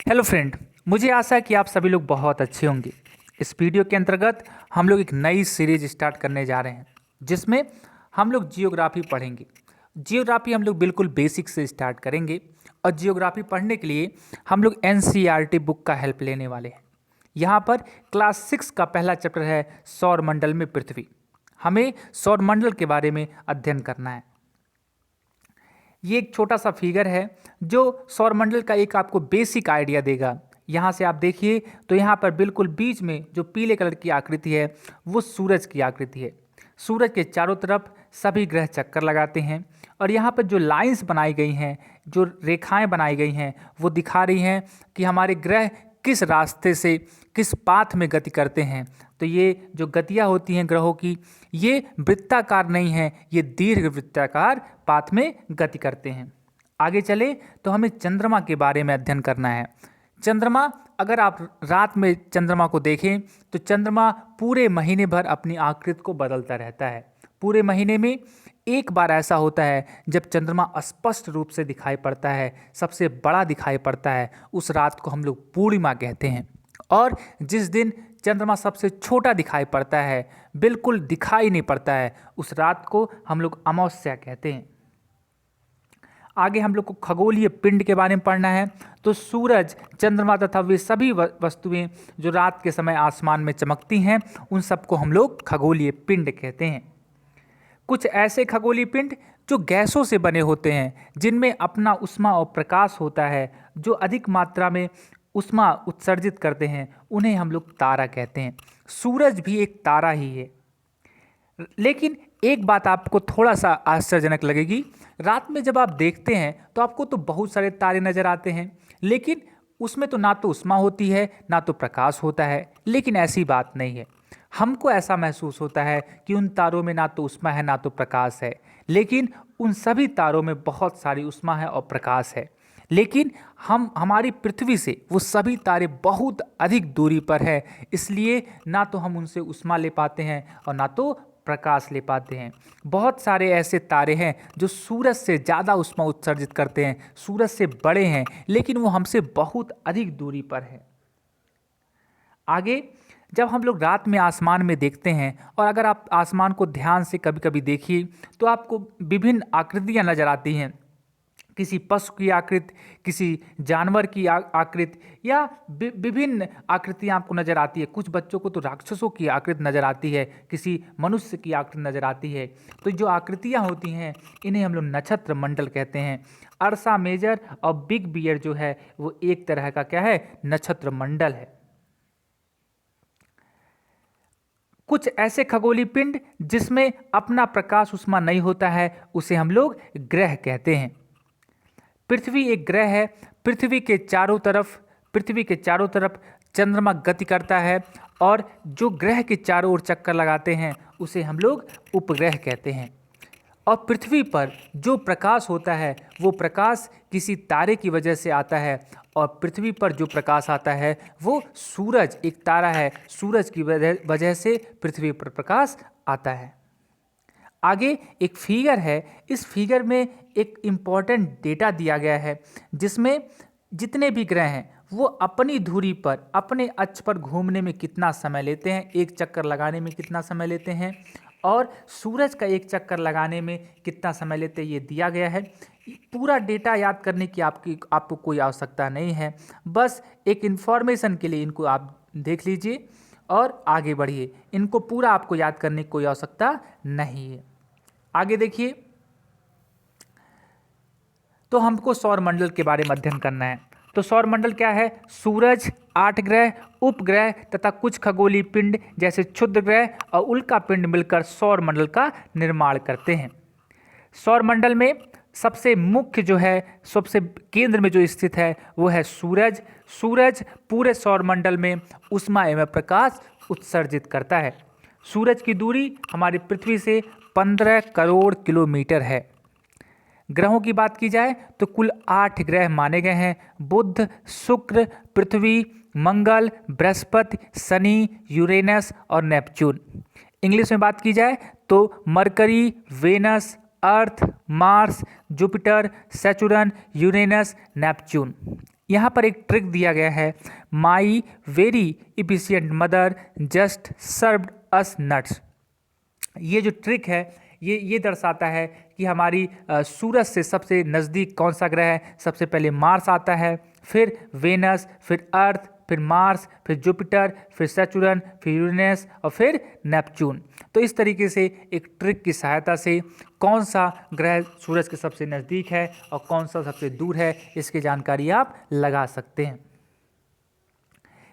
Hello friend, मुझे आशा है कि आप सभी लोग बहुत अच्छे होंगे। इस वीडियो के अंतर्गत हम लोग एक नई सीरीज स्टार्ट करने जा रहे हैं जिसमें हम लोग जियोग्राफी पढ़ेंगे। जियोग्राफी हम लोग बिल्कुल बेसिक से स्टार्ट करेंगे और जियोग्राफी पढ़ने के लिए हम लोग एनसीईआरटी बुक का हेल्प लेने वाले हैं। यहाँ पर क्लास 6 का पहला चैप्टर है सौरमंडल में पृथ्वी। हमें सौरमंडल के बारे में अध्ययन करना है। ये एक छोटा सा फिगर है जो सौरमंडल का एक आपको बेसिक आइडिया देगा। यहाँ से आप देखिए तो यहाँ पर बिल्कुल बीच में जो पीले कलर की आकृति है वो सूरज की आकृति है। सूरज के चारों तरफ सभी ग्रह चक्कर लगाते हैं और यहाँ पर जो लाइंस बनाई गई हैं, जो रेखाएं बनाई गई हैं, वो दिखा रही हैं कि हमारे ग्रह किस रास्ते से, किस पाथ में गति करते हैं। तो ये जो गतियाँ होती हैं ग्रहों की, ये वृत्ताकार नहीं है, ये दीर्घ वृत्ताकार पाथ में गति करते हैं। आगे चले तो हमें चंद्रमा के बारे में अध्ययन करना है। चंद्रमा, अगर आप रात में चंद्रमा को देखें तो चंद्रमा पूरे महीने भर अपनी आकृति को बदलता रहता है। पूरे महीने में एक बार ऐसा होता है जब चंद्रमा स्पष्ट रूप से दिखाई पड़ता है, सबसे बड़ा दिखाई पड़ता है। उस रात को हम लोग पूर्णिमा कहते हैं। और जिस दिन चंद्रमा सबसे छोटा दिखाई पड़ता है, बिल्कुल दिखाई नहीं पड़ता है, उस रात को हम लोग अमावस्या कहते हैं। आगे हम लोग को खगोलीय पिंड के बारे में पढ़ना है। तो सूरज, चंद्रमा तथा वे सभी वस्तुएं जो रात के समय आसमान में चमकती हैं, उन सबको हम लोग खगोलीय पिंड कहते हैं। कुछ ऐसे खगोलीय पिंड जो गैसों से बने होते हैं, जिनमें अपना ऊष्मा और प्रकाश होता है, जो अधिक मात्रा में ऊष्मा उत्सर्जित करते हैं, उन्हें हम लोग तारा कहते हैं। सूरज भी एक तारा ही है। लेकिन एक बात आपको थोड़ा सा आश्चर्यजनक लगेगी, रात में जब आप देखते हैं तो आपको तो बहुत सारे तारे नज़र आते हैं, लेकिन उसमें तो ना तो ऊष्मा होती है ना तो प्रकाश होता है। लेकिन ऐसी बात नहीं है। हमको ऐसा महसूस होता है कि उन तारों में ना तो ऊष्मा है ना तो प्रकाश है, लेकिन उन सभी तारों में बहुत सारी ऊष्मा है और प्रकाश है। लेकिन हमारी पृथ्वी से वो सभी तारे बहुत अधिक दूरी पर है, इसलिए ना तो हम उनसे ऊष्मा ले पाते हैं और ना तो प्रकाश ले पाते हैं। बहुत सारे ऐसे तारे हैं जो सूरज से ज़्यादा ऊष्मा उत्सर्जित करते हैं, सूरज से बड़े हैं, लेकिन वो हमसे बहुत अधिक दूरी पर है। आगे जब हम लोग रात में आसमान में देखते हैं, और अगर आप आसमान को ध्यान से कभी कभी देखिए तो आपको विभिन्न आकृतियाँ नज़र आती हैं। किसी पशु की आकृति, किसी जानवर की आकृति, या विभिन्न आकृतियाँ आपको नज़र आती है। कुछ बच्चों को तो राक्षसों की आकृति नज़र आती है, किसी मनुष्य की आकृति नज़र आती है। तो जो आकृतियाँ होती हैं, इन्हें हम लोग नक्षत्र मंडल कहते हैं। अर्सा मेजर और बिग बियर जो है वो एक तरह का क्या है, नक्षत्र मंडल है। कुछ ऐसे खगोलीय पिंड जिसमें अपना प्रकाश ऊष्मा नहीं होता है, उसे हम लोग ग्रह कहते हैं। पृथ्वी एक ग्रह है। पृथ्वी के चारों तरफ चंद्रमा गति करता है, और जो ग्रह के चारों ओर चक्कर लगाते हैं उसे हम लोग उपग्रह कहते हैं। और पृथ्वी पर जो प्रकाश होता है वो प्रकाश किसी तारे की वजह से आता है, और पृथ्वी पर जो प्रकाश आता है वो सूरज, एक तारा है, सूरज की वजह से पृथ्वी पर प्रकाश आता है। आगे एक फिगर है। इस फिगर में एक इम्पॉर्टेंट डेटा दिया गया है, जिसमें जितने भी ग्रह हैं वो अपनी धुरी पर, अपने अक्ष पर घूमने में कितना समय लेते हैं, एक चक्कर लगाने में कितना समय लेते हैं, और सूरज का एक चक्कर लगाने में कितना समय लेते हैं, ये दिया गया है। पूरा डेटा याद करने की आपको कोई आवश्यकता नहीं है, बस एक इन्फॉर्मेशन के लिए इनको आप देख लीजिए और आगे बढ़िए। इनको पूरा आपको याद करने की कोई आवश्यकता नहीं है। आगे देखिए, तो हमको सौरमंडल के बारे में अध्ययन करना है। तो सौरमंडल क्या है? सूरज, 8 ग्रह, उपग्रह तथा कुछ खगोलीय पिंड जैसे क्षुद्र ग्रह और उल्का पिंड मिलकर सौरमंडल का निर्माण करते हैं। सौरमंडल में सबसे मुख्य जो है, सबसे केंद्र में जो स्थित है वो है सूरज। सूरज पूरे सौरमंडल में ऊष्मा एवं प्रकाश उत्सर्जित करता है। सूरज की दूरी हमारी पृथ्वी से 15 करोड़ किलोमीटर है। ग्रहों की बात की जाए तो कुल 8 ग्रह माने गए हैं: बुध, शुक्र, पृथ्वी, मंगल, बृहस्पति, शनि, यूरेनस और नेपच्यून। इंग्लिश में बात की जाए तो Mercury, Venus, Earth, Mars, Jupiter, Saturn, Uranus, Neptune. यहाँ पर एक ट्रिक दिया गया है, my very efficient mother just served us nuts. ये जो ट्रिक है ये दर्शाता है कि हमारी सूरज से सबसे नज़दीक कौन सा ग्रह है। सबसे पहले मार्स आता है, फिर वेनस, फिर अर्थ, फिर मार्स, फिर जुपिटर, फिर सैटर्न, फिर यूरेनस और फिर नेपच्यून। तो इस तरीके से एक ट्रिक की सहायता से कौन सा ग्रह सूरज के सबसे नज़दीक है और कौन सा सबसे दूर है, इसकी जानकारी आप लगा सकते हैं।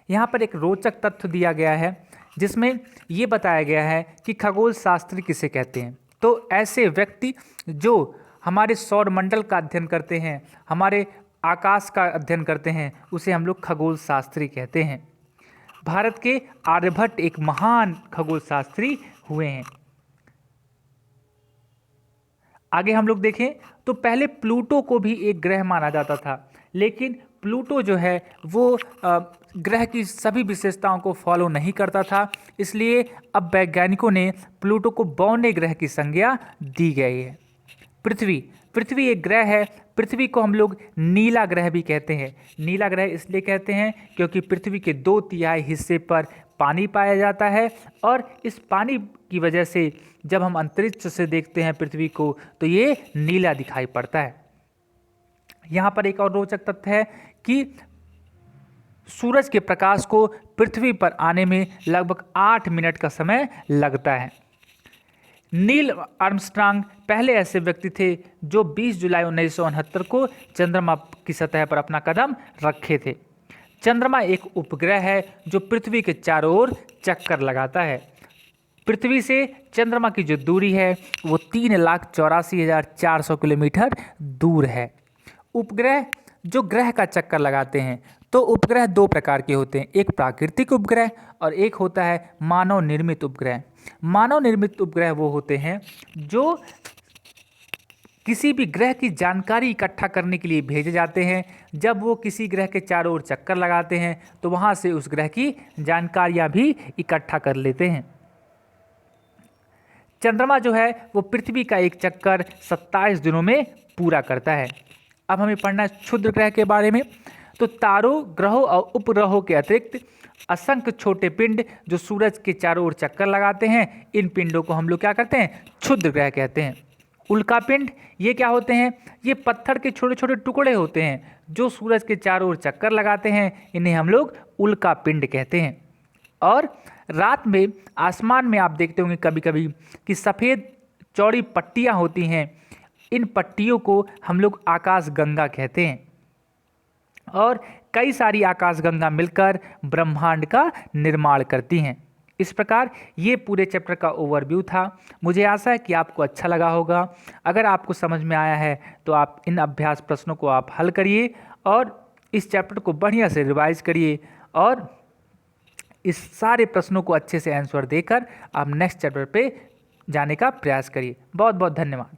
यहाँ पर एक रोचक तथ्य दिया गया है जिसमें ये बताया गया है कि खगोल शास्त्री किसे कहते हैं। तो ऐसे व्यक्ति जो हमारे सौर मंडल का अध्ययन करते हैं, हमारे आकाश का अध्ययन करते हैं, उसे हम लोग खगोल शास्त्री कहते हैं। भारत के आर्यभट्ट एक महान खगोल शास्त्री हुए हैं। आगे हम लोग देखें तो पहले प्लूटो को भी एक ग्रह माना जाता था, लेकिन प्लूटो जो है वो ग्रह की सभी विशेषताओं को फॉलो नहीं करता था, इसलिए अब वैज्ञानिकों ने प्लूटो को बौने ग्रह की संज्ञा दी गई है। पृथ्वी एक ग्रह है। पृथ्वी को हम लोग नीला ग्रह भी कहते हैं। नीला ग्रह इसलिए कहते हैं क्योंकि पृथ्वी के 2/3 हिस्से पर पानी पाया जाता है और इस पानी की वजह से जब हम अंतरिक्ष से देखते हैं पृथ्वी को तो ये नीला दिखाई पड़ता है। यहाँ पर एक और रोचक तथ्य है कि सूरज के प्रकाश को पृथ्वी पर आने में लगभग 8 मिनट का समय लगता है। नील आर्मस्ट्रांग पहले ऐसे व्यक्ति थे जो 20 जुलाई 1969 को चंद्रमा की सतह पर अपना कदम रखे थे। चंद्रमा एक उपग्रह है जो पृथ्वी के चारों ओर चक्कर लगाता है। पृथ्वी से चंद्रमा की जो दूरी है वो 3,84,400 किलोमीटर दूर है। उपग्रह जो ग्रह का चक्कर लगाते हैं, तो उपग्रह 2 प्रकार के होते हैं, एक प्राकृतिक उपग्रह और एक होता है मानव निर्मित उपग्रह। मानव निर्मित उपग्रह वो होते हैं जो किसी भी ग्रह की जानकारी इकट्ठा करने के लिए भेजे जाते हैं। जब वो किसी ग्रह के चारों ओर चक्कर लगाते हैं तो वहाँ से उस ग्रह की जानकारियाँ भी इकट्ठा कर लेते हैं। चंद्रमा जो है वो पृथ्वी का एक चक्कर 27 दिनों में पूरा करता है। अब हमें पढ़ना है क्षुद्र ग्रह के बारे में। तो तारों, ग्रहों और उपग्रहों के अतिरिक्त असंख्य छोटे पिंड जो सूरज के चारों ओर चक्कर लगाते हैं, इन पिंडों को हम लोग क्या कहते हैं, क्षुद्र ग्रह कहते हैं। उल्का पिंड ये क्या होते हैं, ये पत्थर के छोटे छोटे टुकड़े होते हैं जो सूरज के चारों ओर चक्कर लगाते हैं, इन्हें हम लोग उल्का पिंड कहते हैं। और रात में आसमान में आप देखते होंगे कभी कभी कि सफ़ेद चौड़ी पट्टियाँ होती हैं, इन पट्टियों को हम लोग आकाश गंगा कहते हैं। और कई सारी आकाश गंगा मिलकर ब्रह्मांड का निर्माण करती हैं। इस प्रकार ये पूरे चैप्टर का ओवरव्यू था। मुझे आशा है कि आपको अच्छा लगा होगा। अगर आपको समझ में आया है तो आप इन अभ्यास प्रश्नों को आप हल करिए और इस चैप्टर को बढ़िया से रिवाइज करिए और इस सारे प्रश्नों को अच्छे से आंसर देकर आप नेक्स्ट चैप्टर पे जाने का प्रयास करिए। बहुत बहुत धन्यवाद।